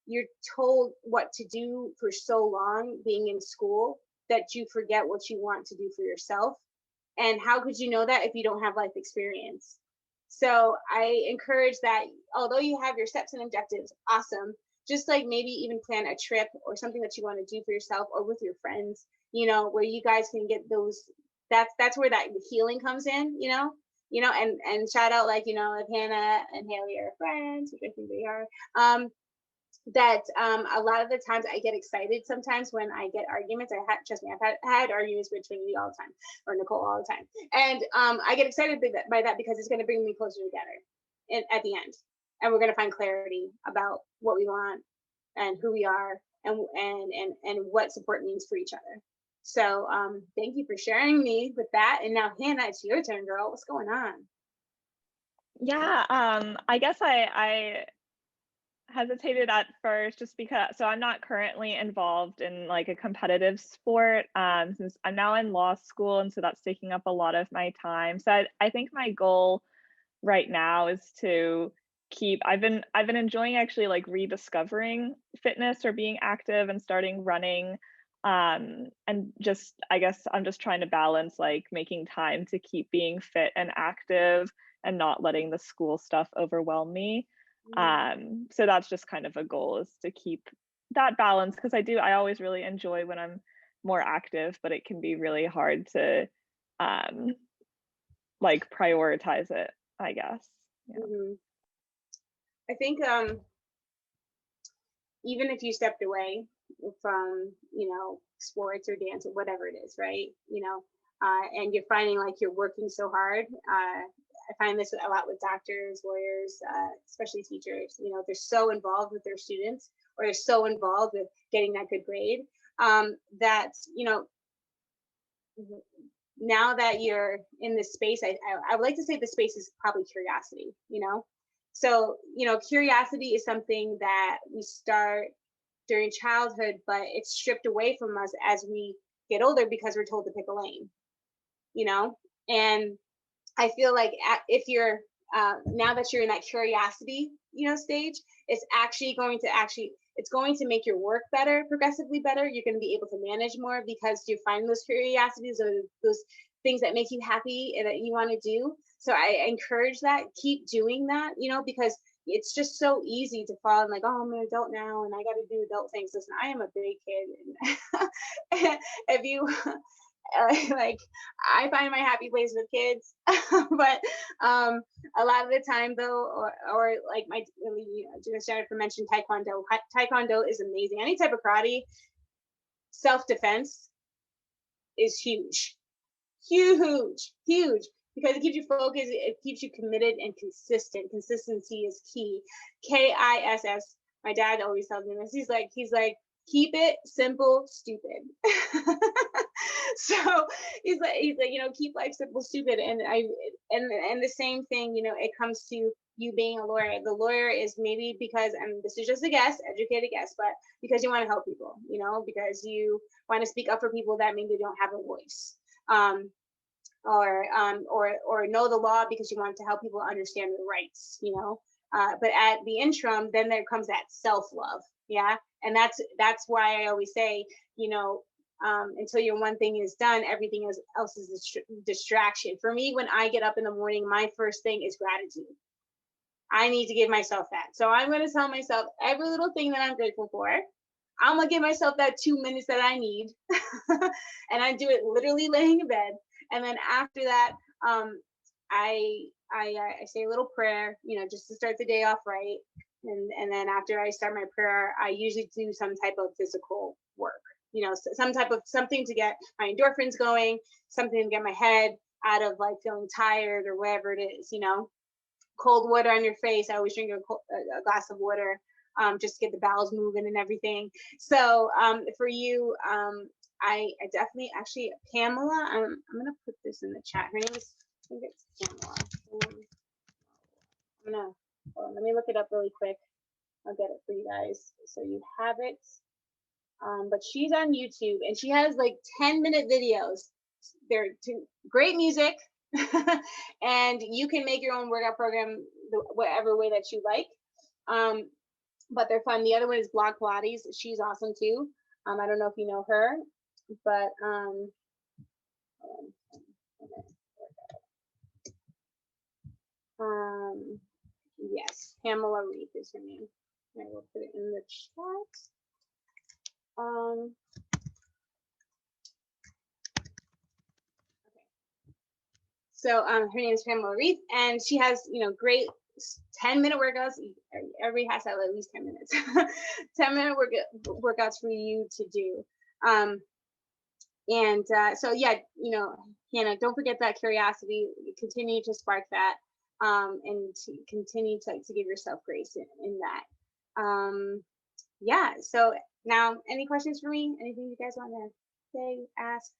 you're told what to do for so long being in school that you forget what you want to do for yourself. And how could you know that if you don't have life experience? So I encourage that, although you have your steps and objectives, awesome, just like maybe even plan a trip or something that you want to do for yourself or with your friends, where you guys can get those, that's where that healing comes in, and shout out, like, if Hannah and Haley are friends, which I think they are, that a lot of the times I get excited sometimes when I get arguments. Trust me, I've had arguments with Trinity all the time, or Nicole all the time. And I get excited by that because it's going to bring me closer together at the end. And we're going to find clarity about what we want and who we are, and what support means for each other. So thank you for sharing me with that. And now, Hannah, it's your turn, girl. What's going on? Yeah, I guess I hesitated at first just because, so I'm not currently involved in like a competitive sport, since I'm now in law school, and so that's taking up a lot of my time. So I think my goal right now is to I've been enjoying actually like rediscovering fitness or being active and starting running, and just, I guess I'm just trying to balance like making time to keep being fit and active and not letting the school stuff overwhelm me. So that's just kind of a goal, is to keep that balance, because I always really enjoy when I'm more active, but it can be really hard to like prioritize it, I guess. Yeah. I think even if you stepped away from sports or dance or whatever it is, right, and you're finding like you're working so hard, I find this a lot with doctors, lawyers, especially teachers. You know, they're so involved with their students, or they're so involved with getting that good grade, that, you know, now that you're in this space, I would like to say the space is probably curiosity, you know? So, you know, curiosity is something that we start during childhood, but it's stripped away from us as we get older because we're told to pick a lane, you know? And I feel like if you're, now that you're in that curiosity, you know, stage, it's actually going to it's going to make your work better, progressively better. You're going to be able to manage more because you're finding those curiosities or those things that make you happy and that you want to do. So I encourage that. Keep doing that, you know, because it's just so easy to fall in like, oh, I'm an adult now and I got to do adult things. Listen, I am a big kid. And if you, like, I find my happy place with kids, but a lot of the time though, or like my, you know, Jennifer mentioned Taekwondo. Taekwondo is amazing. Any type of karate, self-defense is huge, huge, because it keeps you focused, it keeps you committed and consistent. Consistency is key. KISS. My dad always tells me this. He's like, keep it simple, stupid. So he's like, you know, keep life simple, stupid. And the same thing, you know, it comes to you being a lawyer. The lawyer is maybe because, and this is just a guess, educated guess, but because you want to help people, you know, because you want to speak up for people that maybe don't have a voice. Or know the law because you want to help people understand their rights, you know. But at the interim, then there comes that self-love, yeah. And that's why I always say, you know, until your one thing is done, everything else is distraction. For me, when I get up in the morning, my first thing is gratitude. I need to give myself that. So I'm going to tell myself every little thing that I'm grateful for. I'm going to give myself that 2 minutes that I need. And I do it literally laying in bed. And then after that, I say a little prayer, you know, just to start the day off right. And then after I start my prayer, I usually do some type of physical work, you know, something to get my endorphins going, something to get my head out of like feeling tired or whatever it is, you know. Cold water on your face. I always drink a glass of water, just to get the bowels moving and everything. So for you, I definitely, actually, Pamela, I'm gonna put this in the chat. Her name is, I think it's Pamela. Let me look it up really quick. I'll get it for you guys so you have it. But she's on YouTube and she has like 10-minute videos. They're great music. And you can make your own workout program whatever way that you like. But they're fun. The other one is Block Pilates. She's awesome too. I don't know if you know her, but yes, Pamela Reed is her name. I will put it in the chat. Okay. So her name is Pamela Reed, and she has, you know, great 10-minute workouts. Everybody has to have at least 10 minutes. 10-minute workouts for you to do. So yeah, you know, Hannah, don't forget that curiosity. Continue to spark that, and to continue to give yourself grace in that. Yeah. So now, any questions for me? Anything you guys want to say, ask?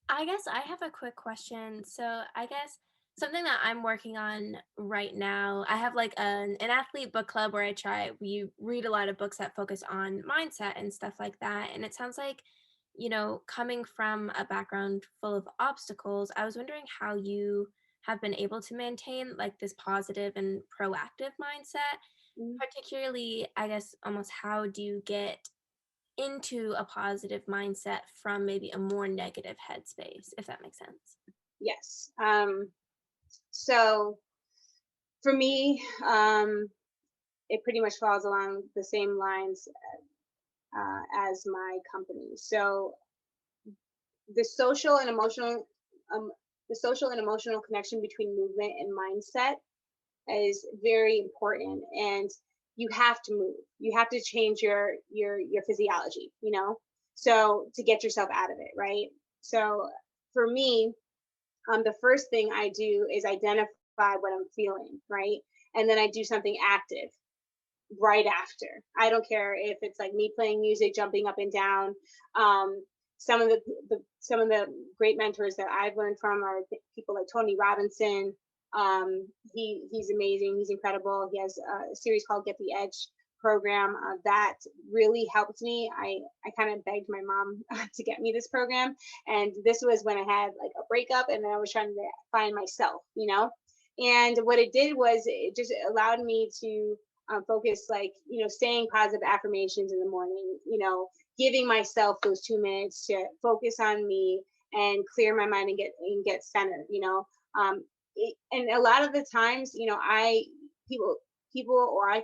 I guess I have a quick question. So I guess something that I'm working on right now, I have like an athlete book club where we read a lot of books that focus on mindset and stuff like that. And it sounds like, you know, coming from a background full of obstacles, I was wondering how you have been able to maintain like this positive and proactive mindset. Particularly, I guess, almost how do you get into a positive mindset from maybe a more negative headspace, if that makes sense? Yes. So for me, it pretty much falls along the same lines as my company. So the social and emotional connection between movement and mindset is very important, and you have to move. You have to change your physiology, you know, so to get yourself out of it, right? So for me, the first thing I do is identify what I'm feeling, right? And then I do something active right after. I don't care if it's like me playing music, jumping up and down. Um, some of the great mentors that I've learned from are people like Tony Robinson. He's amazing. He's incredible. He has a series called Get the Edge program that really helped me. I kind of begged my mom to get me this program, and this was when I had like a breakup, and then I was trying to find myself, you know. And what it did was it just allowed me to focus, like, you know, saying positive affirmations in the morning, you know, giving myself those 2 minutes to focus on me and clear my mind and get centered, you know. And a lot of the times, you know, I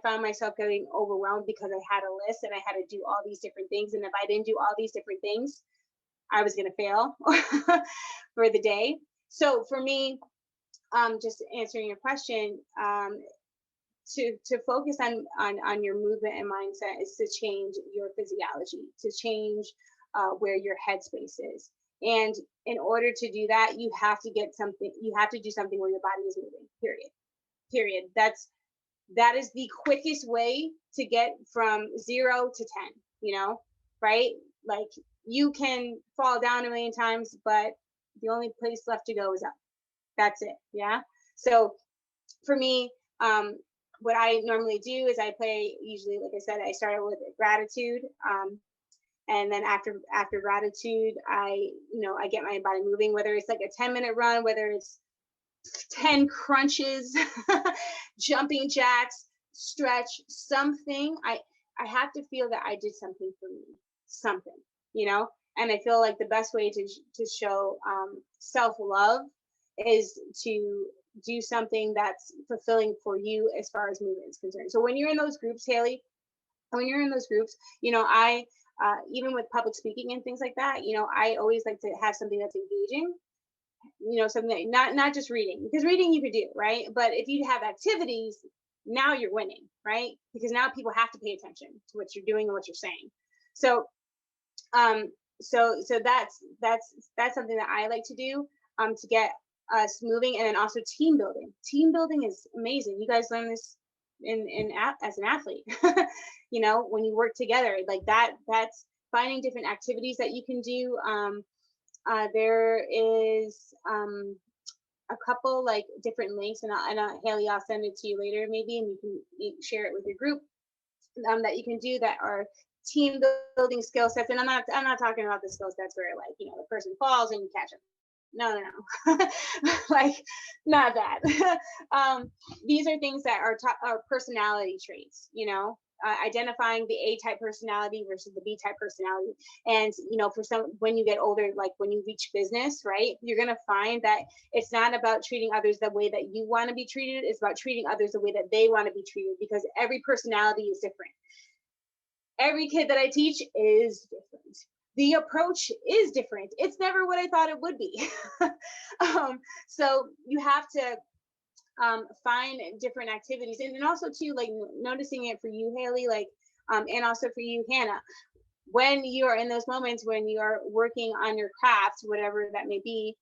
found myself getting overwhelmed because I had a list and I had to do all these different things. And if I didn't do all these different things, I was going to fail for the day. So for me, just answering your question, to focus on your movement and mindset is to change your physiology, to change where your headspace is. And in order to do that, you have to do something where your body is moving, period. That is the quickest way to get from 0 to 10, you know, right? Like, you can fall down a million times, but the only place left to go is up. That's it. Yeah. So for me, what I normally do is I play, usually, like I said, I started with gratitude. And then after gratitude, I get my body moving, whether it's like a 10-minute run, whether it's 10 crunches, jumping jacks, stretch, something. I have to feel that I did something for me, something, you know. And I feel like the best way to show self-love is to do something that's fulfilling for you as far as movement is concerned. So when you're in those groups, Haley, you know, I even with public speaking and things like that, you know, I always like to have something that's engaging, you know, something that, not just reading, because reading you could do, right? But if you have activities, now you're winning, right? Because now people have to pay attention to what you're doing and what you're saying. So so that's something that I like to do to get us moving. And then also team building is amazing. You guys learn this as an athlete. You know, when you work together, like that's finding different activities that you can do. There is a couple like different links, and Haley, I'll send it to you later maybe, and you can share it with your group, that you can do that are team building skill sets. And I'm not talking about the skill sets where, like, you know, the person falls and you catch them. No. Like, not that. These are things that are personality traits, you know, identifying the A-type personality versus the B-type personality. And, you know, when you get older, like when you reach business, right, you're going to find that it's not about treating others the way that you want to be treated. It's about treating others the way that they want to be treated, because every personality is different. Every kid that I teach is different. The approach is different. It's never what I thought it would be. So you have to find different activities, and then also too, like, noticing it for you, Haley, like, and also for you, Hannah, when you are in those moments when you are working on your craft, whatever that may be.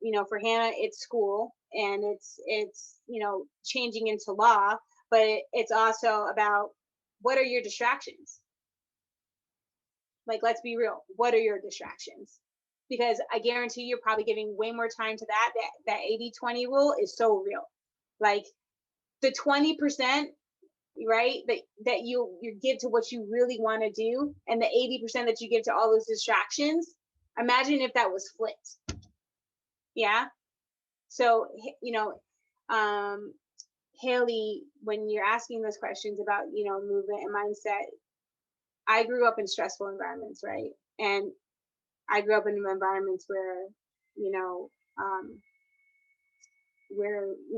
You know, for Hannah, it's school, and it's you know, changing into law, but it's also about, what are your distractions? Like, let's be real. What are your distractions? Because I guarantee you're probably giving way more time to that 80-20 rule is so real. Like, the 20%, right, that you give to what you really want to do, and the 80% that you give to all those distractions. Imagine if that was flipped. Yeah. So, you know, Haley, when you're asking those questions about, you know, movement and mindset, I grew up in stressful environments, right? And I grew up in environments where, you know,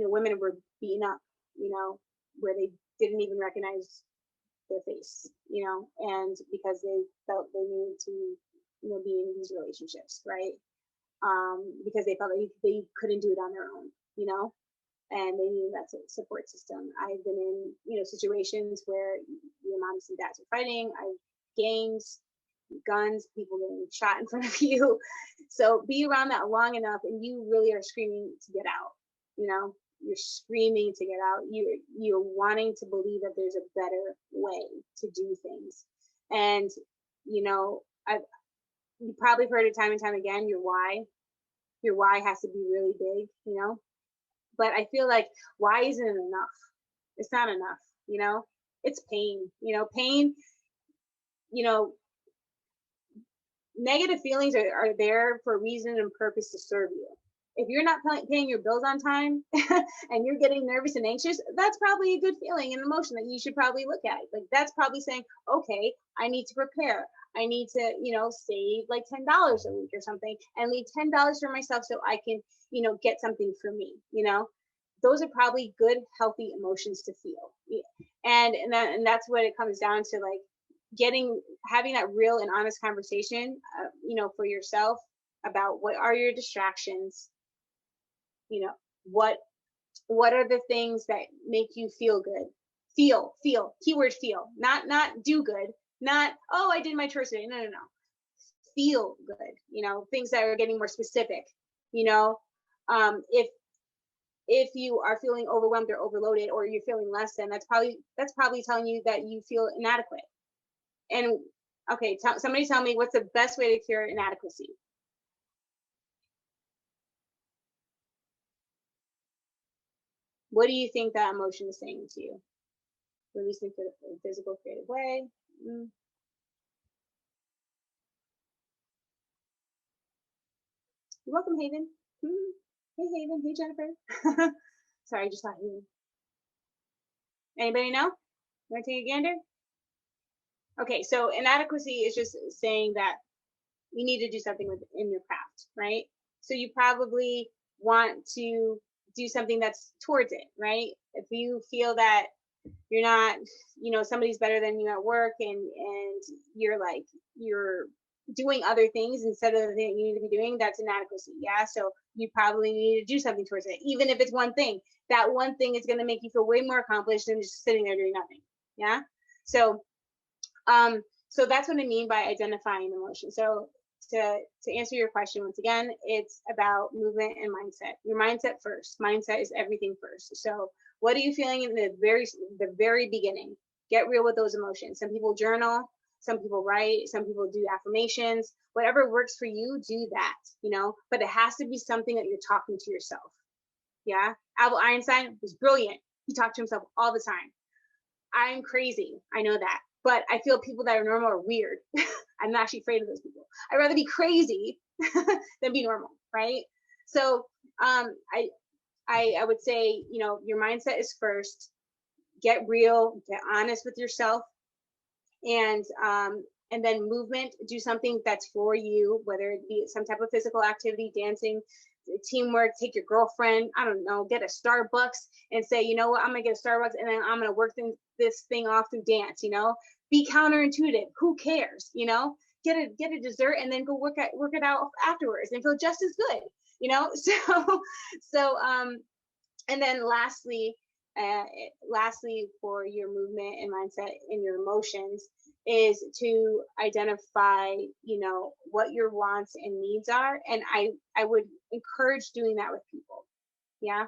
women were beaten up, you know, where they didn't even recognize their face, you know, and because they felt they needed to, you know, be in these relationships, right? Because they felt like they couldn't do it on their own, you know, and they needed that support system. I've been in, you know, situations where your moms and dads are fighting. I've gangs, guns, people getting shot in front of you. So be around that long enough and you really are screaming to get out, you know, you're screaming to get out. You're wanting to believe that there's a better way to do things. And, you know, you probably heard it time and time again, your why has to be really big, you know, but I feel like why isn't it enough? It's not enough, you know, it's pain, you know, pain, you know, negative feelings are there for a reason and purpose to serve you. If you're not paying your bills on time and you're getting nervous and anxious, that's probably a good feeling and emotion that you should probably look at. Like that's probably saying, okay, I need to prepare. I need to, you know, save like $10 a week or something and leave $10 for myself so I can, you know, get something for me, you know. Those are probably good, healthy emotions to feel. And that's what it comes down to, like having that real and honest conversation, you know, for yourself about what are your distractions, you know, what are the things that make you feel good, feel, keyword feel, not do good, not, oh, I did my chores today. No, feel good, you know, things that are getting more specific, you know. If you are feeling overwhelmed or overloaded, or you're feeling less than, that's probably telling you that you feel inadequate. And okay, somebody tell me, what's the best way to cure inadequacy? What do you think that emotion is saying to you? Releasing for the physical, creative way. Mm. You're welcome, Haven. Hey, Haven. Hey, Jennifer. Sorry, I just saw Haven. Anybody know? Want to take a gander? Okay, so inadequacy is just saying that you need to do something in your craft, right? So you probably want to do something that's towards it, right? If you feel that you're not, you know, somebody's better than you at work and you're doing other things instead of the thing you need to be doing, that's inadequacy. Yeah. So you probably need to do something towards it. Even if it's one thing, that one thing is going to make you feel way more accomplished than just sitting there doing nothing. Yeah. So that's what I mean by identifying emotion. So to answer your question, once again, it's about movement and mindset. Your mindset first. Mindset is everything first. So what are you feeling in the very beginning? Get real with those emotions. Some people journal, some people write, some people do affirmations. Whatever works for you, do that, you know, but it has to be something that you're talking to yourself. Yeah. Albert Einstein was brilliant. He talked to himself all the time. I'm crazy. I know that. But I feel people that are normal are weird. I'm actually afraid of those people. I'd rather be crazy than be normal, right? So I would say, you know, your mindset is first. Get real, get honest with yourself, and then movement. Do something that's for you, whether it be some type of physical activity, dancing, teamwork. Take your girlfriend, I don't know, get a Starbucks and say, you know what, I'm gonna get a Starbucks and then I'm gonna work this thing off through dance. You know, be counterintuitive. Who cares? You know, get a dessert and then go work it out afterwards and feel just as good. You know, so and then lastly for your movement and mindset and your emotions is to identify, you know, what your wants and needs are. And I would encourage doing that with people. Yeah.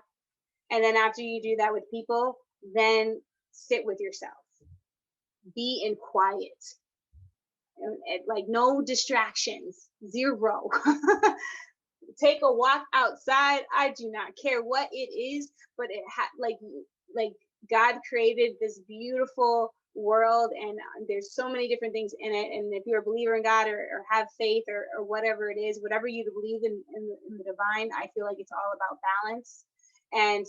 And then after you do that with people, then sit with yourself. Be in quiet. And like no distractions, zero. Take a walk outside. I do not care what it is, but it like God created this beautiful world, and there's so many different things in it. And if you're a believer in God or have faith or whatever it is, whatever you believe in the divine, I feel like it's all about balance. And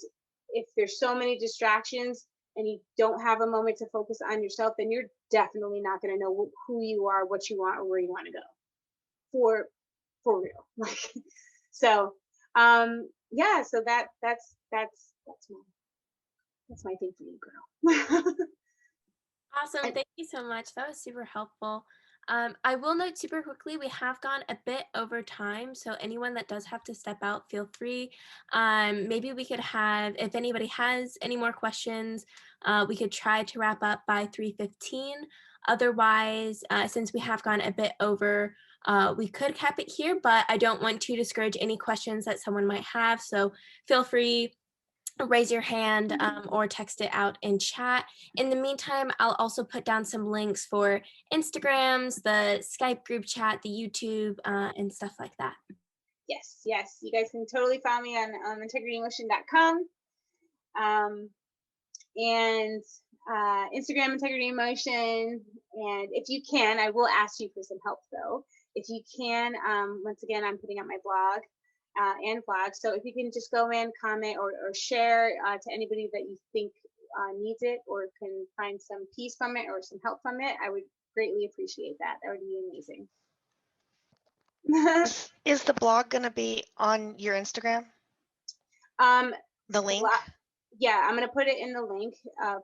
if there's so many distractions and you don't have a moment to focus on yourself, then you're definitely not going to know who you are, what you want, or where you want to go for real. Like, so yeah, so that's my thing for you, girl. Awesome. Thank you so much. That was super helpful. I will note super quickly, we have gone a bit over time, so anyone that does have to step out, feel free. Maybe we could have, if anybody has any more questions, we could try to wrap up by 3:15. Otherwise, since we have gone a bit over, we could cap it here, but I don't want to discourage any questions that someone might have, so feel free, raise your hand or text it out in chat. In the meantime, I'll also put down some links for Instagrams, the Skype group chat, the YouTube, and stuff like that. Yes, yes. You guys can totally follow me on integritymotion.com and Instagram Integrity Emotion. And if you can, I will ask you for some help though. If you can, once again, I'm putting out my blog and vlog. So if you can just go in, comment, or share to anybody that you think needs it or can find some peace from it or some help from it, I would greatly appreciate that. That would be amazing. Is the blog going to be on your Instagram? The link? Yeah, I'm going to put it in the link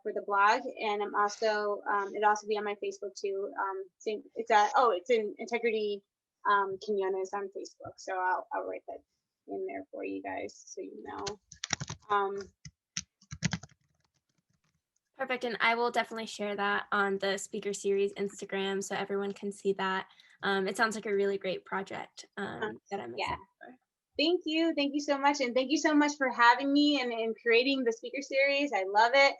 for the blog, and I'm also it'll also be on my Facebook too. It's in N'tegrity Quinones on Facebook, so I'll write that in there for you guys so you know. Perfect, and I will definitely share that on the speaker series Instagram so everyone can see that. It sounds like a really great project that I'm excited for. Thank you so much, and thank you so much for having me and creating the speaker series. I love it.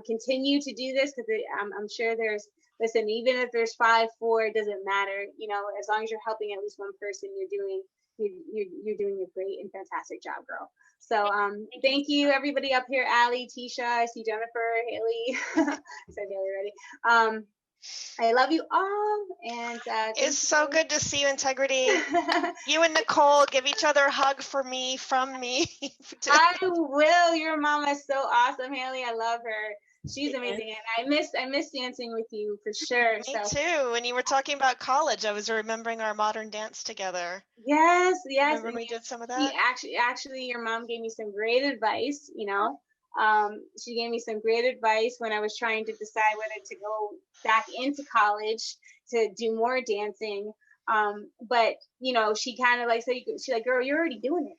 Continue to do this because I'm sure listen, even if there's 5, 4, it doesn't matter. You know, as long as you're helping at least one person, you're doing a great and fantastic job, girl. So thank you everybody up here, Allie, Tisha, I see Jennifer, Haley. I said Haley already. I love you all, and it's so good to see you, Integrity. You and Nicole give each other a hug from me. I will. Your mama is so awesome, Haley. I love her. She's amazing, and I miss dancing with you for sure. Me too. When you were talking about college, I was remembering our modern dance together. Yes. Remember we did some of that? Actually, your mom gave me some great advice. You know, she gave me some great advice when I was trying to decide whether to go back into college to do more dancing. But you know, she kind of like said, she's like, girl, you're already doing it.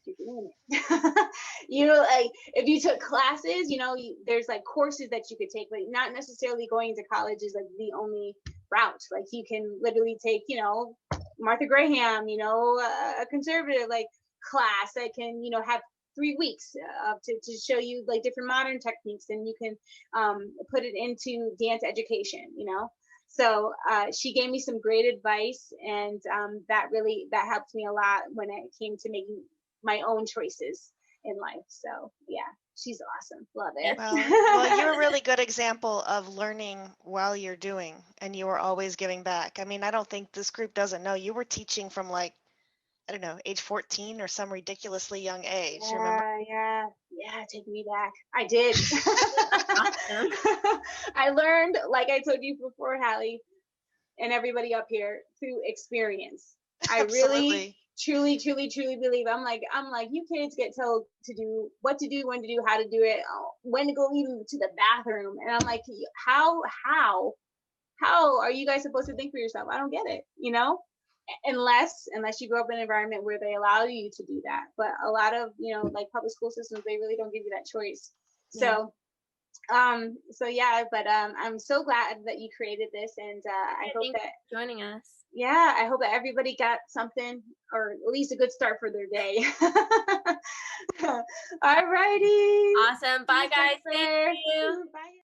You're doing it. You know, like if you took classes, you know, there's like courses that you could take, but not necessarily going to college is like the only route. Like you can literally take, you know, Martha Graham, you know, a conservative like class that can, you know, have 3 weeks to show you like different modern techniques, and you can put it into dance education, you know. So she gave me some great advice, and that helped me a lot when it came to making my own choices in life. So yeah, she's awesome. Love it. Well, you're a really good example of learning while you're doing, and you were always giving back. I mean, I don't think this group doesn't know you were teaching from like, I don't know, age 14 or some ridiculously young age. Yeah, remember? Yeah, take me back. I did. I learned, like I told you before, Hallie, and everybody up here, through experience. I really truly believe. I'm like, you kids get told to do what to do, when to do, how to do it, when to go even to the bathroom. And I'm like, how are you guys supposed to think for yourself? I don't get it, you know? Unless you grow up in an environment where they allow you to do that. But a lot of, you know, like public school systems, they really don't give you that choice. Yeah. So yeah, but I'm so glad that you created this, and I hope that joining us. Yeah, I hope that everybody got something, or at least a good start for their day. All righty. Awesome. Bye, guys. Thank you. Bye.